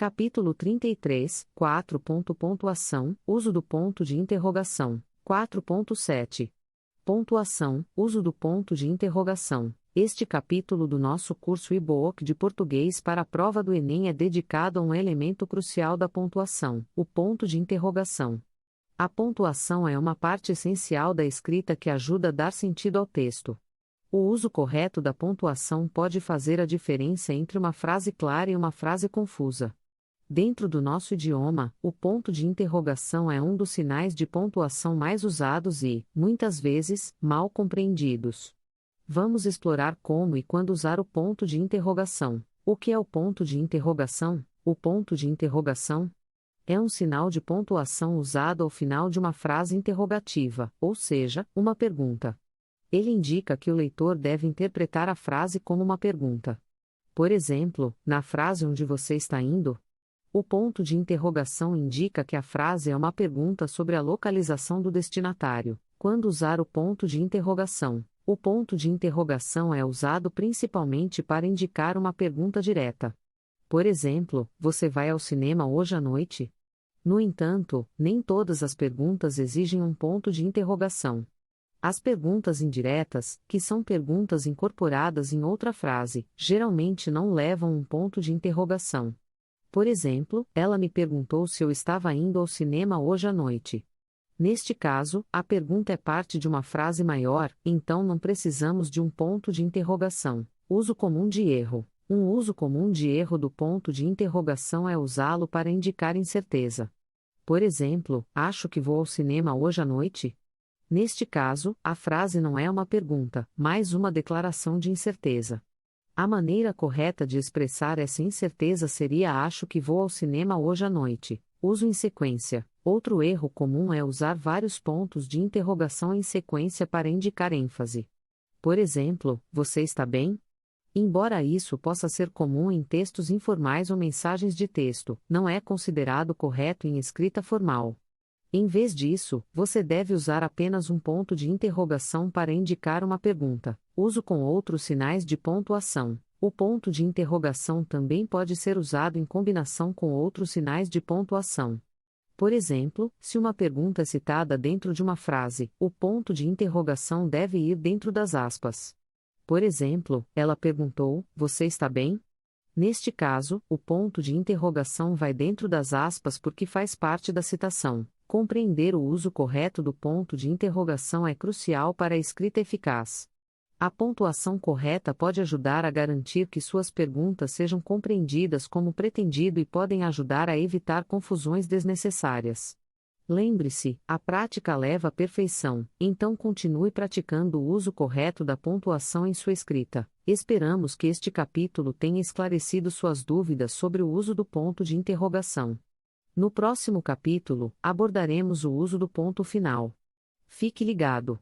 Capítulo 33, 4. Pontuação, uso do ponto de interrogação. 4.7. Pontuação, uso do ponto de interrogação. Este capítulo do nosso curso e-book de português para a prova do Enem é dedicado a um elemento crucial da pontuação, o ponto de interrogação. A pontuação é uma parte essencial da escrita que ajuda a dar sentido ao texto. O uso correto da pontuação pode fazer a diferença entre uma frase clara e uma frase confusa. Dentro do nosso idioma, o ponto de interrogação é um dos sinais de pontuação mais usados e, muitas vezes, mal compreendidos. Vamos explorar como e quando usar o ponto de interrogação. O que é o ponto de interrogação? O ponto de interrogação é um sinal de pontuação usado ao final de uma frase interrogativa, ou seja, uma pergunta. Ele indica que o leitor deve interpretar a frase como uma pergunta. Por exemplo, na frase onde você está indo, o ponto de interrogação indica que a frase é uma pergunta sobre a localização do destinatário. Quando usar o ponto de interrogação, o ponto de interrogação é usado principalmente para indicar uma pergunta direta. Por exemplo, você vai ao cinema hoje à noite? No entanto, nem todas as perguntas exigem um ponto de interrogação. As perguntas indiretas, que são perguntas incorporadas em outra frase, geralmente não levam um ponto de interrogação. Por exemplo, ela me perguntou se eu estava indo ao cinema hoje à noite. Neste caso, a pergunta é parte de uma frase maior, então não precisamos de um ponto de interrogação. Uso comum de erro. Um uso comum de erro do ponto de interrogação é usá-lo para indicar incerteza. Por exemplo, acho que vou ao cinema hoje à noite? Neste caso, a frase não é uma pergunta, mas uma declaração de incerteza. A maneira correta de expressar essa incerteza seria acho que vou ao cinema hoje à noite. Uso em sequência. Outro erro comum é usar vários pontos de interrogação em sequência para indicar ênfase. Por exemplo, você está bem? Embora isso possa ser comum em textos informais ou mensagens de texto, não é considerado correto em escrita formal. Em vez disso, você deve usar apenas um ponto de interrogação para indicar uma pergunta. Uso com outros sinais de pontuação. O ponto de interrogação também pode ser usado em combinação com outros sinais de pontuação. Por exemplo, se uma pergunta é citada dentro de uma frase, o ponto de interrogação deve ir dentro das aspas. Por exemplo, ela perguntou: você está bem? Neste caso, o ponto de interrogação vai dentro das aspas porque faz parte da citação. Compreender o uso correto do ponto de interrogação é crucial para a escrita eficaz. A pontuação correta pode ajudar a garantir que suas perguntas sejam compreendidas como pretendido e podem ajudar a evitar confusões desnecessárias. Lembre-se, a prática leva à perfeição, então continue praticando o uso correto da pontuação em sua escrita. Esperamos que este capítulo tenha esclarecido suas dúvidas sobre o uso do ponto de interrogação. No próximo capítulo, abordaremos o uso do ponto final. Fique ligado.